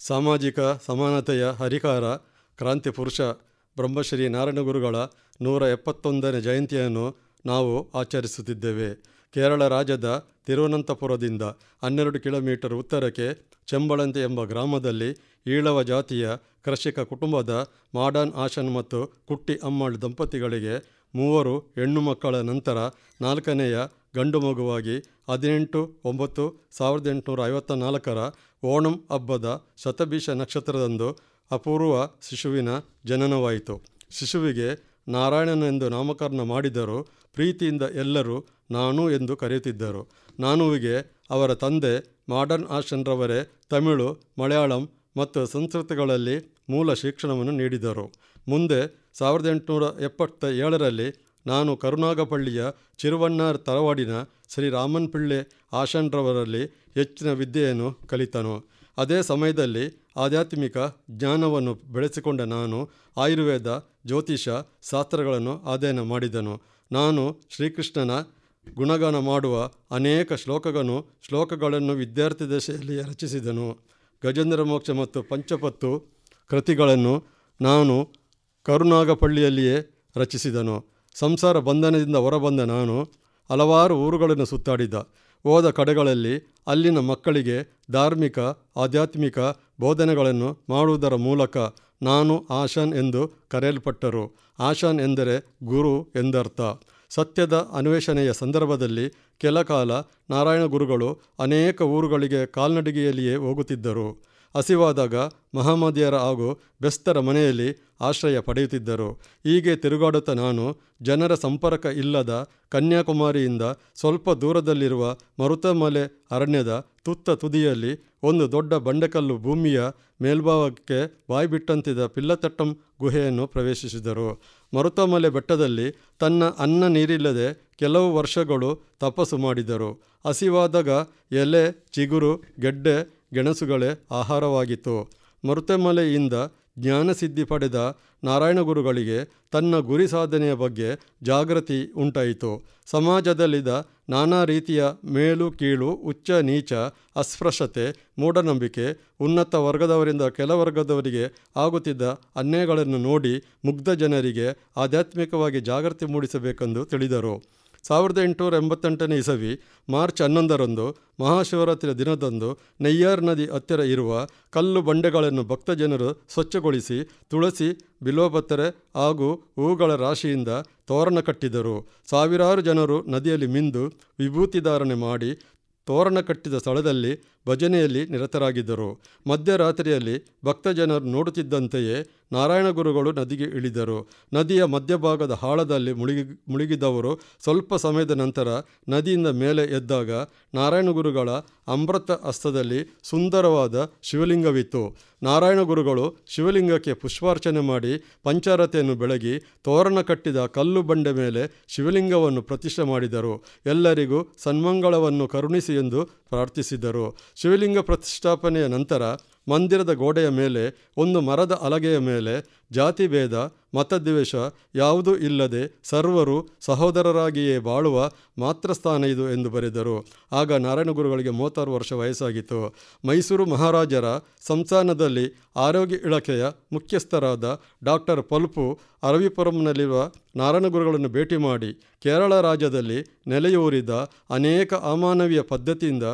ಸಾಮಾಜಿಕ ಸಮಾನತೆಯ ಹರಿಕಾರ ಕ್ರಾಂತಿ ಪುರುಷ ಬ್ರಹ್ಮಶ್ರೀ ನಾರಾಯಣಗುರುಗಳ 171ನೇ ಜಯಂತಿಯನ್ನು ನಾವು ಆಚರಿಸುತ್ತಿದ್ದೇವೆ. ಕೇರಳ ರಾಜ್ಯದ ತಿರುವನಂತಪುರದಿಂದ 12 ಕಿಲೋಮೀಟರ್ ಉತ್ತರಕ್ಕೆ ಚೆಂಬಳಂತೆ ಎಂಬ ಗ್ರಾಮದಲ್ಲಿ ಈಳವ ಜಾತಿಯ ಕೃಷಿಕ ಕುಟುಂಬದ ಮಾಡಾನ್ ಆಶನ್ ಮತ್ತು ಕುಟ್ಟಿ ಅಮ್ಮಳ್ ದಂಪತಿಗಳಿಗೆ 3 ಹೆಣ್ಣು ಮಕ್ಕಳ ನಂತರ 4ನೆಯ ಗಂಡು ಮಗುವಾಗಿ 18/9/1854 ಓಣಂ ಹಬ್ಬದ ಶತಭಿಷ ನಕ್ಷತ್ರದಂದು ಅಪೂರ್ವ ಶಿಶುವಿನ ಜನನವಾಯಿತು. ಶಿಶುವಿಗೆ ನಾರಾಯಣನೆಂದು ನಾಮಕರಣ ಮಾಡಿದರೂ ಪ್ರೀತಿಯಿಂದ ಎಲ್ಲರೂ ನಾನು ಎಂದು ಕರೆಯುತ್ತಿದ್ದರು. ನಾನುವಿಗೆ ಅವರ ತಂದೆ ಮಾಡಾನ್ ಆಶನ್ರವರೇ ತಮಿಳು, ಮಲಯಾಳಂ ಮತ್ತು ಸಂಸ್ಕೃತಗಳಲ್ಲಿ ಮೂಲ ಶಿಕ್ಷಣವನ್ನು ನೀಡಿದರು. ಮುಂದೆ 1877ರಲ್ಲಿ ನಾನು ಕರುನಾಗಪಳ್ಳಿಯ ಚಿರುವಣ್ಣಾರ್ ತರವಾಡಿನ ಶ್ರೀ ರಾಮನ್ ಪಿಳ್ಳೆ ಆಶನ್ರವರಲ್ಲಿ ಹೆಚ್ಚಿನ ವಿದ್ಯೆಯನ್ನು ಕಲಿತನು. ಅದೇ ಸಮಯದಲ್ಲಿ ಆಧ್ಯಾತ್ಮಿಕ ಜ್ಞಾನವನ್ನು ಬೆಳೆಸಿಕೊಂಡ ನಾನು ಆಯುರ್ವೇದ, ಜ್ಯೋತಿಷ ಶಾಸ್ತ್ರಗಳನ್ನು ಅಧ್ಯಯನ ಮಾಡಿದನು. ನಾನು ಶ್ರೀಕೃಷ್ಣನ ಗುಣಗಾನ ಮಾಡುವ ಅನೇಕ ಶ್ಲೋಕಗಳನ್ನು ವಿದ್ಯಾರ್ಥಿ ದಶೆಯಲ್ಲಿ ರಚಿಸಿದನು. ಗಜೇಂದ್ರ ಮೋಕ್ಷ ಮತ್ತು ಪಂಚಪತ್ತು ಕೃತಿಗಳನ್ನು ನಾನು ಕರುನಾಗಪಳ್ಳಿಯಲ್ಲಿಯೇ ರಚಿಸಿದನು. ಸಂಸಾರ ಬಂಧನದಿಂದ ಹೊರಬಂದ ನಾನು ಹಲವಾರು ಊರುಗಳನ್ನು ಸುತ್ತಾಡಿದ. ಹೋದ ಕಡೆಗಳಲ್ಲಿ ಅಲ್ಲಿನ ಮಕ್ಕಳಿಗೆ ಧಾರ್ಮಿಕ, ಆಧ್ಯಾತ್ಮಿಕ ಬೋಧನೆಗಳನ್ನು ಮಾಡುವುದರ ಮೂಲಕ ನಾನು ಆಶಾನ್ ಎಂದು ಕರೆಯಲ್ಪಟ್ಟರು. ಆಶಾನ್ ಎಂದರೆ ಗುರು ಎಂದರ್ಥ. ಸತ್ಯದ ಅನ್ವೇಷಣೆಯ ಸಂದರ್ಭದಲ್ಲಿ ಕೆಲ ಕಾಲ ನಾರಾಯಣ ಗುರುಗಳು ಅನೇಕ ಊರುಗಳಿಗೆ ಕಾಲ್ನಡಿಗೆಯಲ್ಲಿಯೇ ಹೋಗುತ್ತಿದ್ದರು. ಹಸಿವಾದಾಗ ಮಹಮ್ಮದಿಯರ ಹಾಗೂ ಬೆಸ್ತರ ಮನೆಯಲ್ಲಿ ಆಶ್ರಯ ಪಡೆಯುತ್ತಿದ್ದರು. ಹೀಗೆ ತಿರುಗಾಡುತ್ತಾ ನಾನು ಜನರ ಸಂಪರ್ಕ ಇಲ್ಲದ ಕನ್ಯಾಕುಮಾರಿಯಿಂದ ಸ್ವಲ್ಪ ದೂರದಲ್ಲಿರುವ ಮರುತಮಲೆ ಅರಣ್ಯದ ತುತ್ತ ತುದಿಯಲ್ಲಿ ಒಂದು ದೊಡ್ಡ ಬಂಡೆಕಲ್ಲು ಭೂಮಿಯ ಮೇಲ್ಭಾಗಕ್ಕೆ ಬಾಯ್ಬಿಟ್ಟಂತಿದ್ದ ಪಿಲ್ಲತಟ್ಟಂ ಗುಹೆಯನ್ನು ಪ್ರವೇಶಿಸಿದರು. ಮರುತಮಲೆ ಬೆಟ್ಟದಲ್ಲಿ ತನ್ನ ಅನ್ನ ನೀರಿಲ್ಲದೆ ಕೆಲವು ವರ್ಷಗಳು ತಪಸ್ಸು ಮಾಡಿದರು. ಹಸಿವಾದಾಗ ಎಲೆ, ಚಿಗುರು, ಗೆಡ್ಡೆ, ಗೆಣಸುಗಳೇ ಆಹಾರವಾಗಿತ್ತು. ಮರುತಮಲೆಯಿಂದ ಜ್ಞಾನಸಿದ್ಧಿ ಪಡೆದ ನಾರಾಯಣ ಗುರುಗಳಿಗೆ ತನ್ನ ಗುರಿ ಸಾಧನೆಯ ಬಗ್ಗೆ ಜಾಗೃತಿ ಉಂಟಾಯಿತು. ಸಮಾಜದಲ್ಲಿದ್ದ ನಾನಾ ರೀತಿಯ ಮೇಲು ಕೀಳು, ಉಚ್ಚ ನೀಚ, ಅಸ್ಪೃಶ್ಯತೆ, ಮೂಢನಂಬಿಕೆ, ಉನ್ನತ ವರ್ಗದವರಿಂದ ಕೆಳವರ್ಗದವರಿಗೆ ಆಗುತ್ತಿದ್ದ ಅನ್ಯಾಯಗಳನ್ನು ನೋಡಿ ಮುಗ್ಧ ಜನರಿಗೆ ಆಧ್ಯಾತ್ಮಿಕವಾಗಿ ಜಾಗೃತಿ ಮೂಡಿಸಬೇಕೆಂದು ತಿಳಿದರು. 1888ನೇ ಇಸವಿ ಮಾರ್ಚ್ 11ರಂದು ಮಹಾಶಿವರಾತ್ರಿಯ ದಿನದಂದು ನೆಯ್ಯಾರ್ ನದಿ ಹತ್ತಿರ ಇರುವ ಕಲ್ಲು ಬಂಡೆಗಳನ್ನು ಭಕ್ತಜನರು ಸ್ವಚ್ಛಗೊಳಿಸಿ ತುಳಸಿ, ಬಿಲ್ವಪತ್ರೆ ಹಾಗೂ ಹೂಗಳ ರಾಶಿಯಿಂದ ತೋರಣ ಕಟ್ಟಿದರು. ಸಾವಿರಾರು ಜನರು ನದಿಯಲ್ಲಿ ಮಿಂದು ವಿಭೂತಿ ಧಾರಣೆ ಮಾಡಿ ತೋರಣ ಕಟ್ಟಿದ ಸ್ಥಳದಲ್ಲಿ ಭಜನೆಯಲ್ಲಿ ನಿರತರಾಗಿದ್ದರು. ಮಧ್ಯರಾತ್ರಿಯಲ್ಲಿ ಭಕ್ತಜನರು ನೋಡುತ್ತಿದ್ದಂತೆಯೇ ನಾರಾಯಣ ಗುರುಗಳು ನದಿಗೆ ಇಳಿದರು. ನದಿಯ ಮಧ್ಯಭಾಗದ ಆಳದಲ್ಲಿ ಮುಳುಗಿದವರು ಸ್ವಲ್ಪ ಸಮಯದ ನಂತರ ನದಿಯಿಂದ ಮೇಲೆ ಎದ್ದಾಗ ನಾರಾಯಣ ಗುರುಗಳ ಅಮೃತ ಹಸ್ತದಲ್ಲಿ ಸುಂದರವಾದ ಶಿವಲಿಂಗವಿತ್ತು. ನಾರಾಯಣ ಗುರುಗಳು ಶಿವಲಿಂಗಕ್ಕೆ ಪುಷ್ಪಾರ್ಚನೆ ಮಾಡಿ ಪಂಚಾರತೆಯನ್ನು ಬೆಳಗಿ ತೋರಣ ಕಟ್ಟಿದ ಕಲ್ಲು ಬಂಡೆ ಮೇಲೆ ಶಿವಲಿಂಗವನ್ನು ಪ್ರತಿಷ್ಠೆ ಮಾಡಿದರು. ಎಲ್ಲರಿಗೂ ಸನ್ಮಂಗಳವನ್ನು ಕರುಣಿಸಿ ಎಂದು ಪ್ರಾರ್ಥಿಸಿದರು. ಶಿವಲಿಂಗ ಪ್ರತಿಷ್ಠಾಪನೆಯ ನಂತರ ಮಂದಿರದ ಗೋಡೆಯ ಮೇಲೆ ಒಂದು ಮರದ ಹಲಗೆಯ ಮೇಲೆ ಜಾತಿ ಭೇದ, ಮತದ್ವೇಷ ಯಾವುದೂ ಇಲ್ಲದೆ ಸರ್ವರು ಸಹೋದರರಾಗಿಯೇ ಬಾಳುವ ಮಾತೃಸ್ಥಾನ ಇದು ಎಂದು ಬರೆದರು. ಆಗ ನಾರಾಯಣ ಗುರುಗಳಿಗೆ 36 ವರ್ಷ ವಯಸ್ಸಾಗಿತ್ತು. ಮೈಸೂರು ಮಹಾರಾಜರ ಸಂಸ್ಥಾನದಲ್ಲಿ ಆರೋಗ್ಯ ಇಲಾಖೆಯ ಮುಖ್ಯಸ್ಥರಾದ ಡಾಕ್ಟರ್ ಪಲ್ಪು ಅರವಿಪುರಂನಲ್ಲಿರುವ ನಾರಾಯಣ ಗುರುಗಳನ್ನು ಭೇಟಿ ಮಾಡಿ ಕೇರಳ ರಾಜ್ಯದಲ್ಲಿ ನೆಲೆಯೂರಿದ ಅನೇಕ ಅಮಾನವೀಯ ಪದ್ಧತಿಯಿಂದ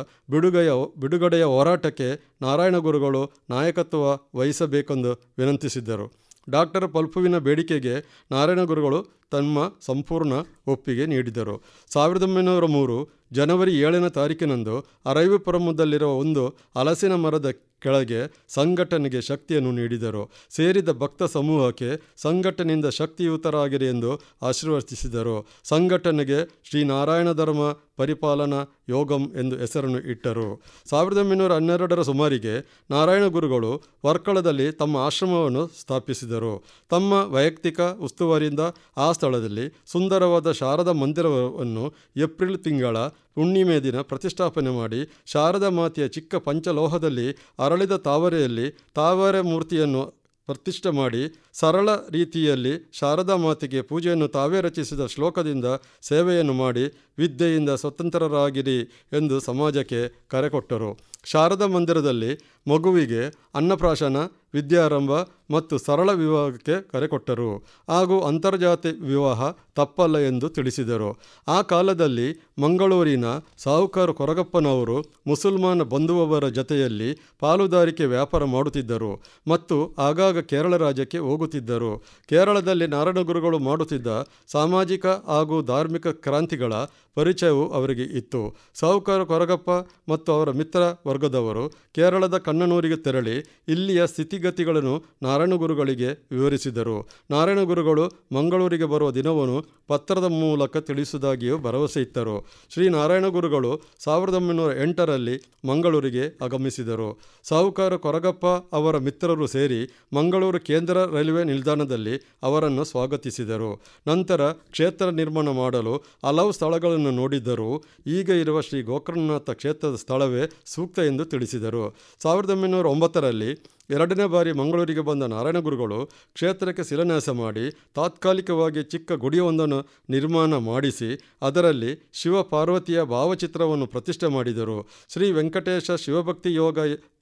ಬಿಡುಗಡೆಯ ಹೋರಾಟಕ್ಕೆ ನಾರಾಯಣ ಗುರುಗಳು ನಾಯಕತ್ವ ವಹಿಸಬೇಕೆಂದು ವಿನಂತಿಸಿದ್ದರು. ಡಾಕ್ಟರ್ ಪಲ್ಪುವಿನ ಬೇಡಿಕೆಗೆ ನಾರಾಯಣ ಗುರುಗಳು ತಮ್ಮ ಸಂಪೂರ್ಣ ಒಪ್ಪಿಗೆ ನೀಡಿದರು. 1903 ಜನವರಿ 7ನೇ ತಾರೀಕಿನಂದು ಅರವಿಪುರಮದಲ್ಲಿರುವ ಒಂದು ಹಲಸಿನ ಮರದ ಕೆಳಗೆ ಸಂಘಟನೆಗೆ ಶಕ್ತಿಯನ್ನು ನೀಡಿದರು. ಸೇರಿದ ಭಕ್ತ ಸಮೂಹಕ್ಕೆ ಸಂಘಟನೆಯಿಂದ ಶಕ್ತಿಯುತರಾಗಿರಿ ಎಂದು ಆಶೀರ್ವದಿಸಿದರು. ಸಂಘಟನೆಗೆ ಶ್ರೀ ನಾರಾಯಣ ಧರ್ಮ ಪರಿಪಾಲನಾ ಯೋಗಂ ಎಂದು ಹೆಸರನ್ನು ಇಟ್ಟರು. 1912ರ ಸುಮಾರಿಗೆ ನಾರಾಯಣ ಗುರುಗಳು ವರ್ಕಳದಲ್ಲಿ ತಮ್ಮ ಆಶ್ರಮವನ್ನು ಸ್ಥಾಪಿಸಿದರು. ತಮ್ಮ ವೈಯಕ್ತಿಕ ಉಸ್ತುವಾರಿಯಿಂದ ಆ ಸ್ಥಳದಲ್ಲಿ ಸುಂದರವಾದ ಶಾರದಾ ಮಂದಿರವನ್ನು ಏಪ್ರಿಲ್ ತಿಂಗಳ ಹುಣ್ಣಿಮೆ ದಿನ ಪ್ರತಿಷ್ಠಾಪನೆ ಮಾಡಿ ಶಾರದಾ ಮಾತೆಯ ಚಿಕ್ಕ ಪಂಚಲೋಹದಲ್ಲಿ ಅರಳಿದ ತಾವರೆಯಲ್ಲಿ ತಾವರೆ ಮೂರ್ತಿಯನ್ನು ಪ್ರತಿಷ್ಠೆ ಮಾಡಿ ಸರಳ ರೀತಿಯಲ್ಲಿ ಶಾರದಾ ಮಾತೆಗೆ ಪೂಜೆಯನ್ನು ತಾವೇ ರಚಿಸಿದ ಶ್ಲೋಕದಿಂದ ಸೇವೆಯನ್ನು ಮಾಡಿ ವಿದ್ಯೆಯಿಂದ ಸ್ವತಂತ್ರರಾಗಿರಿ ಎಂದು ಸಮಾಜಕ್ಕೆ ಕರೆ ಕೊಟ್ಟರು. ಶಾರದಾ ಮಂದಿರದಲ್ಲಿ ಮಗುವಿಗೆ ಅನ್ನಪ್ರಾಶನ, ವಿದ್ಯಾರಂಭ ಮತ್ತು ಸರಳ ವಿವಾಹಕ್ಕೆ ಕರೆ ಕೊಟ್ಟರು. ಹಾಗೂ ಅಂತರ್ಜಾತಿ ವಿವಾಹ ತಪ್ಪಲ್ಲ ಎಂದು ತಿಳಿಸಿದರು. ಆ ಕಾಲದಲ್ಲಿ ಮಂಗಳೂರಿನ ಸಾಹುಕಾರ ಕೊರಗಪ್ಪನವರು ಮುಸಲ್ಮಾನ ಬಂಧುವವರ ಜತೆಯಲ್ಲಿ ಪಾಲುದಾರಿಕೆ ವ್ಯಾಪಾರ ಮಾಡುತ್ತಿದ್ದರು ಮತ್ತು ಆಗಾಗ ಕೇರಳ ರಾಜ್ಯಕ್ಕೆ ಹೋಗುತ್ತಿದ್ದರು. ಕೇರಳದಲ್ಲಿ ನಾರಾಯಣಗುರುಗಳು ಮಾಡುತ್ತಿದ್ದ ಸಾಮಾಜಿಕ ಹಾಗೂ ಧಾರ್ಮಿಕ ಕ್ರಾಂತಿಗಳ ಪರಿಚಯವು ಅವರಿಗೆ ಇತ್ತು. ಸಾಹುಕಾರ ಕೊರಗಪ್ಪ ಮತ್ತು ಅವರ ಮಿತ್ರ ವರ್ಗದವರು ಕೇರಳದ ಕಣ್ಣನೂರಿಗೆ ತೆರಳಿ ಇಲ್ಲಿಯ ಸ್ಥಿತಿಗತಿಗಳನ್ನು ನಾರಾಯಣಗುರುಗಳಿಗೆ ವಿವರಿಸಿದರು. ನಾರಾಯಣಗುರುಗಳು ಮಂಗಳೂರಿಗೆ ಬರುವ ದಿನವನ್ನು ಪತ್ರದ ಮೂಲಕ ತಿಳಿಸುವುದಾಗಿಯೂ ಭರವಸೆ ಇತ್ತರು. ಶ್ರೀ ನಾರಾಯಣಗುರುಗಳು 1908ರಲ್ಲಿ ಮಂಗಳೂರಿಗೆ ಆಗಮಿಸಿದರು. ಸಾಹುಕಾರ ಕೊರಗಪ್ಪ ಅವರ ಮಿತ್ರರು ಸೇರಿ ಮಂಗಳೂರು ಕೇಂದ್ರ ರೈಲ್ವೆ ನಿಲ್ದಾಣದಲ್ಲಿ ಅವರನ್ನು ಸ್ವಾಗತಿಸಿದರು. ನಂತರ ಕ್ಷೇತ್ರ ನಿರ್ಮಾಣ ಮಾಡಲು ಹಲವು ಸ್ಥಳಗಳನ್ನು ನೋಡಿದ್ದರೂ ಈಗ ಇರುವ ಶ್ರೀ ಗೋಕರ್ಣನಾಥ ಕ್ಷೇತ್ರದ ಸ್ಥಳವೇ ಸೂಕ್ತ ಎಂದು ತಿಳಿಸಿದರು. 1909ರಲ್ಲಿ ಎರಡನೇ ಬಾರಿ ಮಂಗಳೂರಿಗೆ ಬಂದ ನಾರಾಯಣಗುರುಗಳು ಕ್ಷೇತ್ರಕ್ಕೆ ಶಿಲಾನ್ಯಾಸ ಮಾಡಿ ತಾತ್ಕಾಲಿಕವಾಗಿ ಚಿಕ್ಕ ಗುಡಿಯೊಂದನ್ನು ನಿರ್ಮಾಣ ಮಾಡಿಸಿ ಅದರಲ್ಲಿ ಶಿವಪಾರ್ವತಿಯ ಭಾವಚಿತ್ರವನ್ನು ಪ್ರತಿಷ್ಠೆ ಮಾಡಿದರು. ಶ್ರೀ ವೆಂಕಟೇಶ ಶಿವಭಕ್ತಿ ಯೋಗ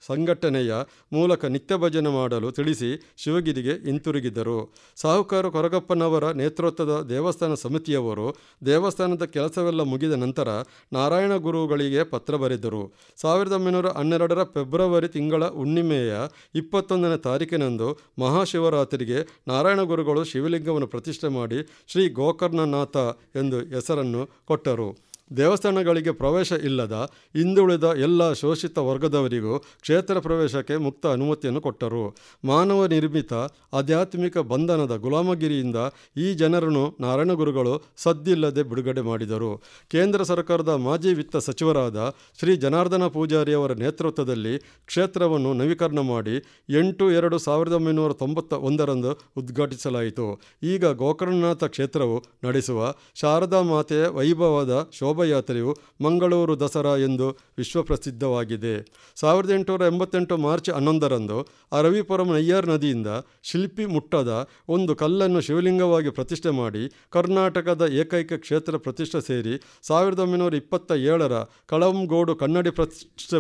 ಸಂಘಟನೆಯ ಮೂಲಕ ನಿತ್ಯ ಭಜನೆ ಮಾಡಲು ತಿಳಿಸಿ ಶಿವಗಿರಿಗೆ ಹಿಂತಿರುಗಿದರು. ಸಾಹುಕಾರ ಕೊರಗಪ್ಪನವರ ನೇತೃತ್ವದ ದೇವಸ್ಥಾನ ಸಮಿತಿಯವರು ದೇವಸ್ಥಾನದ ಕೆಲಸವೆಲ್ಲ ಮುಗಿದ ನಂತರ ನಾರಾಯಣ ಗುರುಗಳಿಗೆ ಪತ್ರ ಬರೆದರು. 1912ರ ಫೆಬ್ರವರಿ ತಿಂಗಳ ಹುಣ್ಣಿಮೆಯ 21ನೇ ತಾರೀಕಿನಂದು ಮಹಾಶಿವರಾತ್ರಿಗೆ ನಾರಾಯಣ ಗುರುಗಳು ಶಿವಲಿಂಗವನ್ನು ಪ್ರತಿಷ್ಠೆ ಮಾಡಿ ಶ್ರೀ ಗೋಕರ್ಣನಾಥ ಎಂದು ಹೆಸರನ್ನು ಕೊಟ್ಟರು. ದೇವಸ್ಥಾನಗಳಿಗೆ ಪ್ರವೇಶ ಇಲ್ಲದ ಹಿಂದುಳಿದ ಎಲ್ಲ ಶೋಷಿತ ವರ್ಗದವರಿಗೂ ಕ್ಷೇತ್ರ ಪ್ರವೇಶಕ್ಕೆ ಮುಕ್ತ ಅನುಮತಿಯನ್ನು ಕೊಟ್ಟರು. ಮಾನವ ನಿರ್ಮಿತ ಆಧ್ಯಾತ್ಮಿಕ ಬಂಧನದ ಗುಲಾಮಗಿರಿಯಿಂದ ಈ ಜನರನ್ನು ನಾರಾಯಣಗುರುಗಳು ಸದ್ದಿಲ್ಲದೆ ಬಿಡುಗಡೆ ಮಾಡಿದರು. ಕೇಂದ್ರ ಸರ್ಕಾರದ ಮಾಜಿ ವಿತ್ತ ಸಚಿವರಾದ ಶ್ರೀ ಜನಾರ್ದನ ಪೂಜಾರಿಯವರ ನೇತೃತ್ವದಲ್ಲಿ ಕ್ಷೇತ್ರವನ್ನು ನವೀಕರಣ ಮಾಡಿ 8/2/1991ರಂದು ಉದ್ಘಾಟಿಸಲಾಯಿತು. ಈಗ ಗೋಕರ್ಣನಾಥ ಕ್ಷೇತ್ರವು ನಡೆಸುವ ಶಾರದಾ ಮಾತೆಯ ವೈಭವದ ಶೋಭಾಯಾತ್ರೆಯು ಮಂಗಳೂರು ದಸರಾ ಎಂದು ವಿಶ್ವಪ್ರಸಿದ್ಧವಾಗಿದೆ. 1888 ಮಾರ್ಚ್ 11ರಂದು ಅರವಿಪುರಂ ನಯ್ಯಾರ್ ನದಿಯಿಂದ ಶಿಲ್ಪಿ ಮುಟ್ಟದ ಒಂದು ಕಲ್ಲನ್ನು ಶಿವಲಿಂಗವಾಗಿ ಪ್ರತಿಷ್ಠೆ ಮಾಡಿ ಕರ್ನಾಟಕದ ಏಕೈಕ ಕ್ಷೇತ್ರ ಪ್ರತಿಷ್ಠೆ ಸೇರಿ 1927ರ ಕಳಂಗೋಡು ಕನ್ನಡಿ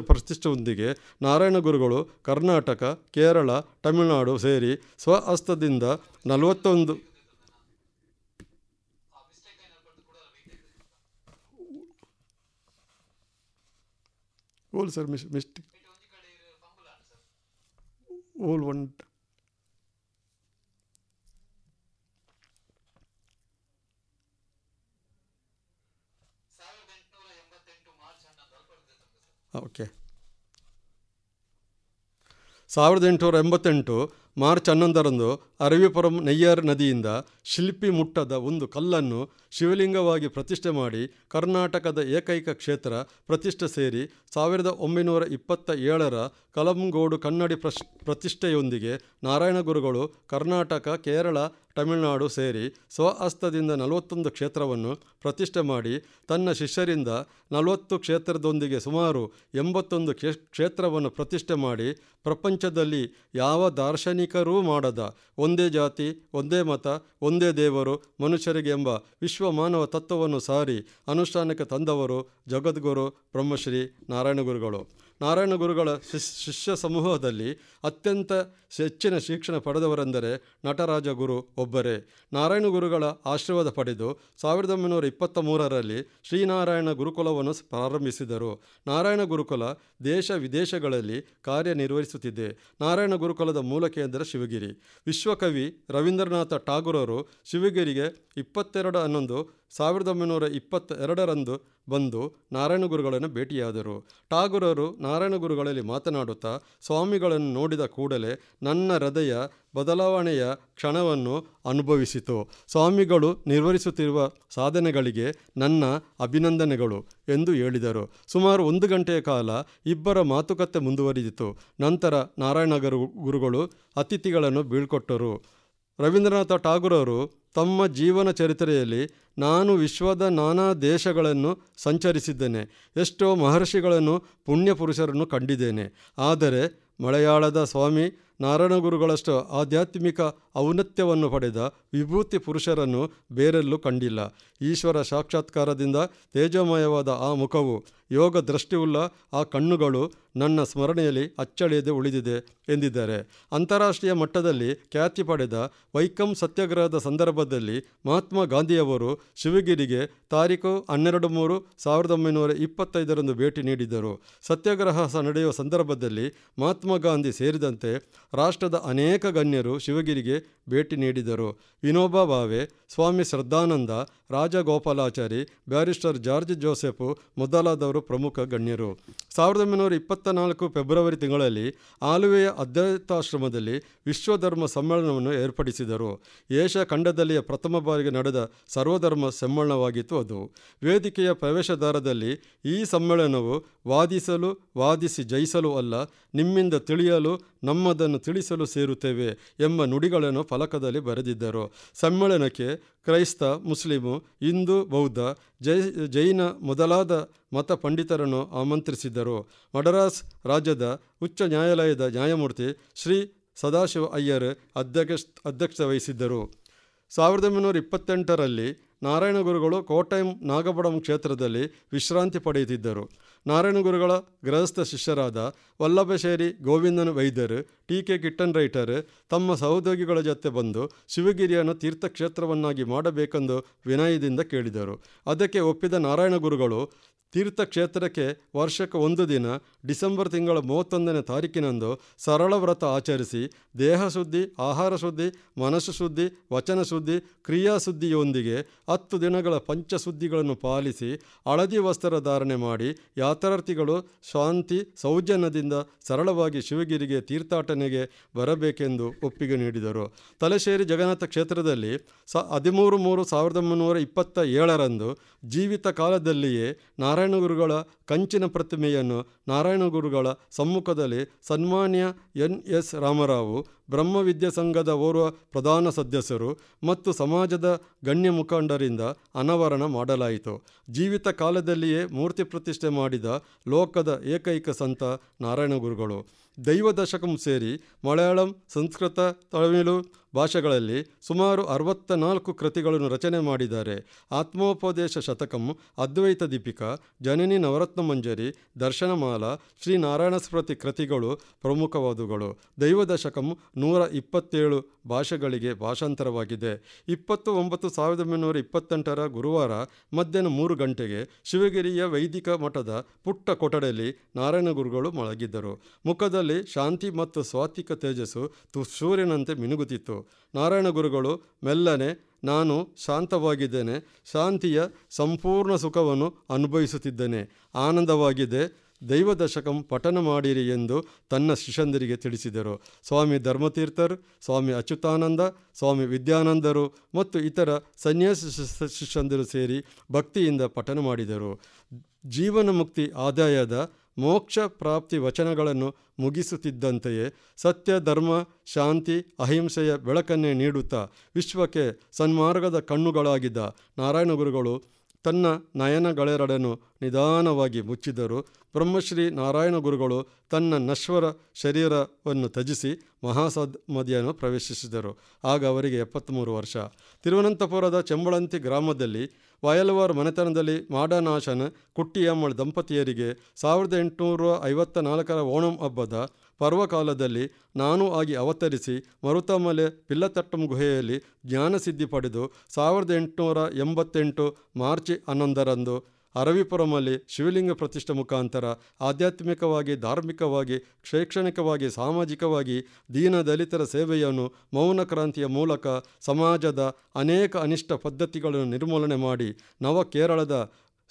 ಪ್ರತಿಷ್ಠೆಯೊಂದಿಗೆ ನಾರಾಯಣ ಗುರುಗಳು ಕರ್ನಾಟಕ, ಕೇರಳ, ತಮಿಳುನಾಡು ಸೇರಿ ಸ್ವಹಸ್ತದಿಂದ 41 ಓಲ್ ಸರ್ ಮಿಸ್ಟೇಕ್ ಓಲ್ ಒನ್ 1888 ಮಾರ್ಚ್ 11ರಂದು ಅರವಿಪುರಂ ನಯ್ಯಾರ್ ನದಿಯಿಂದ ಶಿಲ್ಪಿ ಮುಟ್ಟದ ಒಂದು ಕಲ್ಲನ್ನು ಶಿವಲಿಂಗವಾಗಿ ಪ್ರತಿಷ್ಠೆ ಮಾಡಿ ಕರ್ನಾಟಕದ ಏಕೈಕ ಕ್ಷೇತ್ರ ಪ್ರತಿಷ್ಠೆ ಸೇರಿ 1927ರ ಕಳಂಗೋಡು ಕನ್ನಡಿ ಪ್ರತಿಷ್ಠೆಯೊಂದಿಗೆ ನಾರಾಯಣ ಗುರುಗಳು ಕರ್ನಾಟಕ, ಕೇರಳ, ತಮಿಳುನಾಡು ಸೇರಿ ಸ್ವಹಸ್ತದಿಂದ 41 ಕ್ಷೇತ್ರವನ್ನು ಪ್ರತಿಷ್ಠೆ ಮಾಡಿ ತನ್ನ ಶಿಷ್ಯರಿಂದ 40 ಕ್ಷೇತ್ರದೊಂದಿಗೆ ಸುಮಾರು 81 ಕ್ಷೇತ್ರವನ್ನು ಪ್ರತಿಷ್ಠೆ ಮಾಡಿ ಪ್ರಪಂಚದಲ್ಲಿ ಯಾವ ದಾರ್ಶನಿಕರೂ ಮಾಡದ ಒಂದೇ ಜಾತಿ, ಒಂದೇ ಮತ, ಒಂದೇ ದೇವರು ಮನುಷ್ಯರಿಗೆ ಎಂಬ ವಿಶ್ವ ಮಾನವ ತತ್ವವನ್ನು ಸಾರಿ ಅನುಷ್ಠಾನಕ್ಕೆ ತಂದವರು ಜಗದ್ಗುರು ಬ್ರಹ್ಮಶ್ರೀ ನಾರಾಯಣ ಗುರುಗಳು. ನಾರಾಯಣ ಗುರುಗಳ ಶಿಷ್ಯ ಸಮೂಹದಲ್ಲಿ ಅತ್ಯಂತ ಹೆಚ್ಚಿನ ಶಿಕ್ಷಣ ಪಡೆದವರೆಂದರೆ ನಟರಾಜ ಗುರು ಒಬ್ಬರೇ. ನಾರಾಯಣ ಗುರುಗಳ ಆಶೀರ್ವಾದ ಪಡೆದು 1923ರಲ್ಲಿ ಶ್ರೀನಾರಾಯಣ ಗುರುಕುಲವನ್ನು ಪ್ರಾರಂಭಿಸಿದರು. ನಾರಾಯಣ ಗುರುಕುಲ ದೇಶ ವಿದೇಶಗಳಲ್ಲಿ ಕಾರ್ಯನಿರ್ವಹಿಸುತ್ತಿದೆ. ನಾರಾಯಣ ಗುರುಕುಲದ ಮೂಲ ಕೇಂದ್ರ ಶಿವಗಿರಿ. ವಿಶ್ವಕವಿ ರವೀಂದ್ರನಾಥ ಠಾಗೂರರು ಶಿವಗಿರಿಗೆ 22/11/1922ರಂದು ಬಂದು ನಾರಾಯಣ ಗುರುಗಳನ್ನು ಭೇಟಿಯಾದರು. ಠಾಗೂರರು ನಾರಾಯಣ ಗುರುಗಳಲ್ಲಿ ಮಾತನಾಡುತ್ತಾ, ಸ್ವಾಮಿಗಳನ್ನು ನೋಡಿದ ಕೂಡಲೇ ನನ್ನ ಹೃದಯ ಬದಲಾವಣೆಯ ಕ್ಷಣವನ್ನು ಅನುಭವಿಸಿತು. ಸ್ವಾಮಿಗಳು ನಿರ್ವಹಿಸುತ್ತಿರುವ ಸಾಧನೆಗಳಿಗೆ ನನ್ನ ಅಭಿನಂದನೆಗಳು ಎಂದು ಹೇಳಿದರು. ಸುಮಾರು 1 ಗಂಟೆಯ ಕಾಲ ಇಬ್ಬರ ಮಾತುಕತೆ ಮುಂದುವರಿದಿತು. ನಂತರ ನಾರಾಯಣ ಗುರುಗಳು ಅತಿಥಿಗಳನ್ನು ಬೀಳ್ಕೊಟ್ಟರು. ರವೀಂದ್ರನಾಥ ಠಾಗೂರರು ತಮ್ಮ ಜೀವನ ಚರಿತ್ರೆಯಲ್ಲಿ, ನಾನು ವಿಶ್ವದ ನಾನಾ ದೇಶಗಳನ್ನು ಸಂಚರಿಸಿದ್ದೇನೆ, ಎಷ್ಟೋ ಮಹರ್ಷಿಗಳನ್ನು, ಪುಣ್ಯ ಪುರುಷರನ್ನು ಕಂಡಿದ್ದೇನೆ. ಆದರೆ ಮಲಯಾಳದ ಸ್ವಾಮಿ ನಾರಾಯಣಗುರುಗಳಷ್ಟು ಆಧ್ಯಾತ್ಮಿಕ ಔನ್ನತ್ಯವನ್ನು ಪಡೆದ ವಿಭೂತಿ ಪುರುಷರನ್ನು ಬೇರೆಲ್ಲೂ ಕಂಡಿಲ್ಲ. ಈಶ್ವರ ಸಾಕ್ಷಾತ್ಕಾರದಿಂದ ತೇಜೋಮಯವಾದ ಆ ಮುಖವು, ಯೋಗ ದೃಷ್ಟಿಯುಳ್ಳ ಆ ಕಣ್ಣುಗಳು ನನ್ನ ಸ್ಮರಣೆಯಲ್ಲಿ ಅಚ್ಚಳಿಯದೆ ಉಳಿದಿದೆ ಎಂದಿದ್ದಾರೆ. ಅಂತಾರಾಷ್ಟ್ರೀಯ ಮಟ್ಟದಲ್ಲಿ ಖ್ಯಾತಿ ಪಡೆದ ವೈಕಂ ಸತ್ಯಾಗ್ರಹದ ಸಂದರ್ಭದಲ್ಲಿ ಮಹಾತ್ಮ ಗಾಂಧಿಯವರು ಶಿವಗಿರಿಗೆ ತಾರೀಖು 12/3/1925 ಭೇಟಿ ನೀಡಿದ್ದರು. ಸತ್ಯಾಗ್ರಹ ನಡೆಯುವ ಸಂದರ್ಭದಲ್ಲಿ ಮಹಾತ್ಮ ಗಾಂಧಿ ಸೇರಿದಂತೆ ರಾಷ್ಟ್ರದ ಅನೇಕ ಗಣ್ಯರು ಶಿವಗಿರಿಗೆ ಭೇಟಿ ನೀಡಿದರು. ವಿನೋಬಾ ಭಾವೆ, ಸ್ವಾಮಿ Shraddhananda, Rajagopalachari, barrister George Joseph ಮೊದಲಾದವರು ಪ್ರಮುಖ ಗಣ್ಯರು. 1924 ಫೆಬ್ರವರಿ ತಿಂಗಳಲ್ಲಿ ಆಲುವೆಯ ಅದ್ವೈತಾಶ್ರಮದಲ್ಲಿ ವಿಶ್ವಧರ್ಮ ಸಮ್ಮೇಳನವನ್ನು ಏರ್ಪಡಿಸಿದರು. ಏಷ್ಯಾ ಖಂಡದಲ್ಲಿಯ ಪ್ರಥಮ ಬಾರಿಗೆ ನಡೆದ ಸರ್ವಧರ್ಮ ಸಮ್ಮೇಳನವಾಗಿತ್ತು ಅದು. ವೇದಿಕೆಯ ಪ್ರವೇಶದ್ವಾರದಲ್ಲಿ ಈ ಸಮ್ಮೇಳನವು ವಾದಿಸಲು, ವಾದಿಸಿ ಜಯಿಸಲು ಅಲ್ಲ, ನಿಮ್ಮಿಂದ ತಿಳಿಯಲು, ನಮ್ಮದನ್ನು ತಿಳಿಸಲು ಸೇರುತ್ತೇವೆ ಎಂಬ ನುಡಿಗಳನ್ನು ಫಲಕದಲ್ಲಿ ಬರೆದಿದ್ದರು. ಸಮ್ಮೇಳನಕ್ಕೆ ಕ್ರೈಸ್ತ, ಮುಸ್ಲಿಮು, ಹಿಂದೂ, ಬೌದ್ಧ, ಜೈನ ಮೊದಲಾದ ಮತ ಪಂಡಿತರನ್ನು ಆಮಂತ್ರಿಸಿದ್ದರು. ಮಡರಾಸ್ ರಾಜ್ಯದ ಉಚ್ಚ ನ್ಯಾಯಾಲಯದ ನ್ಯಾಯಮೂರ್ತಿ ಶ್ರೀ ಸದಾಶಿವ ಅಯ್ಯರ್ ಅಧ್ಯಕ್ಷತೆ ವಹಿಸಿದ್ದರು. 1928ರಲ್ಲಿ ನಾರಾಯಣಗುರುಗಳು ಕೋಟಯಂ ನಾಗಪಡಂ ಕ್ಷೇತ್ರದಲ್ಲಿ ವಿಶ್ರಾಂತಿ ಪಡೆಯುತ್ತಿದ್ದರು. ನಾರಾಯಣಗುರುಗಳ ಗೃಹಸ್ಥ ಶಿಷ್ಯರಾದ ವಲ್ಲಭಶೇರಿ ಗೋವಿಂದನ್ ವೈದ್ಯರು, ಟಿ.ಕೆ. ಕಿಟ್ಟನ್ ರೈಟರ್ ತಮ್ಮ ಸಹೋದ್ಯೋಗಿಗಳ ಜೊತೆ ಬಂದು ಶಿವಗಿರಿಯನ್ನು ತೀರ್ಥಕ್ಷೇತ್ರವನ್ನಾಗಿ ಮಾಡಬೇಕೆಂದು ವಿನಯದಿಂದ ಕೇಳಿದರು. ಅದಕ್ಕೆ ಒಪ್ಪಿದ ನಾರಾಯಣಗುರುಗಳು ತೀರ್ಥಕ್ಷೇತ್ರಕ್ಕೆ ವರ್ಷಕ್ಕೆ ಒಂದು ದಿನ ಡಿಸೆಂಬರ್ ತಿಂಗಳ 31ನೇ ತಾರೀಕಿನಂದು ಸರಳ ವ್ರತ ಆಚರಿಸಿ ದೇಹ ಶುದ್ಧಿ, ಆಹಾರ ಶುದ್ಧಿ, ಮನಸ್ಸು ಶುದ್ಧಿ, ವಚನ ಶುದ್ಧಿ, ಕ್ರಿಯಾಶುದ್ಧಿಯೊಂದಿಗೆ 10 ದಿನಗಳ ಪಂಚಶುದ್ಧಿಗಳನ್ನು ಪಾಲಿಸಿ ಹಳದಿ ವಸ್ತ್ರ ಧಾರಣೆ ಮಾಡಿ ಯಾತ್ರಾರ್ಥಿಗಳು ಶಾಂತಿ ಸೌಜನ್ಯದಿಂದ ಸರಳವಾಗಿ ಶಿವಗಿರಿಗೆ ತೀರ್ಥಾಟನೆಗೆ ಬರಬೇಕೆಂದು ಒಪ್ಪಿಗೆ ನೀಡಿದರು. ತಲಶೇರಿ ಜಗನ್ನಾಥ ಕ್ಷೇತ್ರದಲ್ಲಿ 13/3/1927 ಜೀವಿತ ಕಾಲದಲ್ಲಿಯೇ ನಾರಾಯಣಗುರುಗಳ ಕಂಚಿನ ಪ್ರತಿಮೆಯನ್ನು ನಾರಾಯಣಗುರುಗಳ ಸಮ್ಮುಖದಲ್ಲಿ ಸನ್ಮಾನ್ಯ ಎನ್.ಎಸ್. ರಾಮರಾವು, ಬ್ರಹ್ಮವಿದ್ಯಾ ಸಂಘದ ಓರ್ವ ಪ್ರಧಾನ ಸದಸ್ಯರು ಮತ್ತು ಸಮಾಜದ ಗಣ್ಯ ಮುಖಂಡರಿಂದ ಅನಾವರಣ ಮಾಡಲಾಯಿತು. ಜೀವಿತ ಕಾಲದಲ್ಲಿಯೇ ಮೂರ್ತಿ ಪ್ರತಿಷ್ಠೆ ಮಾಡಿದ ಲೋಕದ ಏಕೈಕ ಸಂತ ನಾರಾಯಣಗುರುಗಳು. ದೈವ ದಶಕಂ ಸೇರಿ ಮಲಯಾಳಂ, ಸಂಸ್ಕೃತ, ತಮಿಳು ಭಾಷೆಗಳಲ್ಲಿ ಸುಮಾರು 64 ಕೃತಿಗಳನ್ನು ರಚನೆ ಮಾಡಿದ್ದಾರೆ. ಆತ್ಮೋಪದೇಶ ಶತಕಂ, ಅದ್ವೈತ ದೀಪಿಕಾ, ಜನನಿ ನವರತ್ನ ಮಂಜರಿ, ದರ್ಶನಮಾಲಾ, ಶ್ರೀನಾರಾಯಣ ಸ್ಮೃತಿ ಕೃತಿಗಳು ಪ್ರಮುಖವಾದವುಗಳು. ದೈವ ದಶಕಂ 127 ಭಾಷೆಗಳಿಗೆ ಭಾಷಾಂತರವಾಗಿದೆ. 20/9/1928 ಗುರುವಾರ ಮಧ್ಯಾಹ್ನ 3 ಗಂಟೆಗೆ ಶಿವಗಿರಿಯ ವೈದಿಕ ಮಠದ ಪುಟ್ಟ ಕೊಠಡಿಯಲ್ಲಿ ನಾರಾಯಣಗುರುಗಳು ಮಲಗಿದ್ದರು. ಮುಖದಲ್ಲಿ ಶಾಂತಿ ಮತ್ತು ಸಾತ್ವಿಕ ತೇಜಸ್ಸು ಸೂರ್ಯನಂತೆ ಮಿನುಗುತ್ತಿತ್ತು. ನಾರಾಯಣಗುರುಗಳು ಮೆಲ್ಲನೆ, ನಾನು ಶಾಂತವಾಗಿದ್ದೇನೆ, ಶಾಂತಿಯ ಸಂಪೂರ್ಣ ಸುಖವನ್ನು ಅನುಭವಿಸುತ್ತಿದ್ದೇನೆ, ಆನಂದವಾಗಿದೆ, ದೈವ ದಶಕಂ ಪಠನ ಮಾಡಿರಿ ಎಂದು ತನ್ನ ಶಿಷ್ಯಂದರಿಗೆ ತಿಳಿಸಿದರು. ಸ್ವಾಮಿ ಧರ್ಮತೀರ್ಥರು, ಸ್ವಾಮಿ ಅಚ್ಯುತಾನಂದ, ಸ್ವಾಮಿ ವಿದ್ಯಾನಂದರು ಮತ್ತು ಇತರ ಸನ್ಯಾಸಿ ಶಿಷ್ಯಂದರು ಸೇರಿ ಭಕ್ತಿಯಿಂದ ಪಠನ ಮಾಡಿದರು. ಜೀವನ ಮುಕ್ತಿ ಆದಾಯದ ಮೋಕ್ಷ ಪ್ರಾಪ್ತಿ ವಚನಗಳನ್ನು ಮುಗಿಸುತ್ತಿದ್ದಂತೆಯೇ ಸತ್ಯ, ಧರ್ಮ, ಶಾಂತಿ, ಅಹಿಂಸೆಯ ಬೆಳಕನ್ನೇ ನೀಡುತ್ತಾ ವಿಶ್ವಕ್ಕೆ ಸನ್ಮಾರ್ಗದ ಕಣ್ಣುಗಳಾಗಿದ್ದ ನಾರಾಯಣಗುರುಗಳು ತನ್ನ ನಯನಗಳೆರಡನ್ನು ನಿಧಾನವಾಗಿ ಮುಚ್ಚಿದರು. ಬ್ರಹ್ಮಶ್ರೀ ನಾರಾಯಣ ಗುರುಗಳು ತನ್ನ ನಶ್ವರ ಶರೀರವನ್ನು ತ್ಯಜಿಸಿ ಮಹಾಸಮಾಧಿಯನ್ನು ಪ್ರವೇಶಿಸಿದರು. ಆಗ ಅವರಿಗೆ 73 ವರ್ಷ. ತಿರುವನಂತಪುರದ ಚೆಂಬಳಂತಿ ಗ್ರಾಮದಲ್ಲಿ ವಯಲವಾರ್ ಮನೆತನದಲ್ಲಿ ಮಾಡನಾಶನ ಕುಟ್ಟಿಯಮ್ಮಳ್ ದಂಪತಿಯರಿಗೆ 1854 ಓಣಂ ಹಬ್ಬದ ಪರ್ವಕಾಲದಲ್ಲಿ ನಾನು ಆಗಿ ಅವತರಿಸಿ ಮರುತಮಲೆ ಪಿಲ್ಲತಟ್ಟಂ ಗುಹೆಯಲ್ಲಿ ಜ್ಞಾನಸಿದ್ಧಿ ಪಡೆದು 1888 ಮಾರ್ಚ್ 11ರಂದು ಅರವಿಪುರಮಲ್ಲಿ ಶಿವಲಿಂಗ ಪ್ರತಿಷ್ಠೆ ಮುಖಾಂತರ ಆಧ್ಯಾತ್ಮಿಕವಾಗಿ, ಧಾರ್ಮಿಕವಾಗಿ, ಶೈಕ್ಷಣಿಕವಾಗಿ, ಸಾಮಾಜಿಕವಾಗಿ ದೀನದಲಿತರ ಸೇವೆಯನ್ನು ಮೌನ ಕ್ರಾಂತಿಯ ಮೂಲಕ ಸಮಾಜದ ಅನೇಕ ಅನಿಷ್ಟ ಪದ್ಧತಿಗಳನ್ನು ನಿರ್ಮೂಲನೆ ಮಾಡಿ ನವ ಕೇರಳದ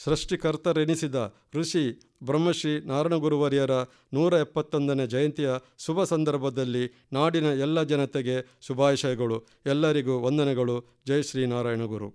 ಸೃಷ್ಟಿಕರ್ತರೆನಿಸಿದ ಋಷಿ ಬ್ರಹ್ಮಶ್ರೀ ನಾರಾಯಣಗುರುವರ್ಯರ 171ನೇ ಜಯಂತಿಯ ಶುಭ ಸಂದರ್ಭದಲ್ಲಿ ನಾಡಿನ ಎಲ್ಲ ಜನತೆಗೆ ಶುಭಾಶಯಗಳು. ಎಲ್ಲರಿಗೂ ವಂದನೆಗಳು. ಜೈ ಶ್ರೀ ನಾರಾಯಣ ಗುರು.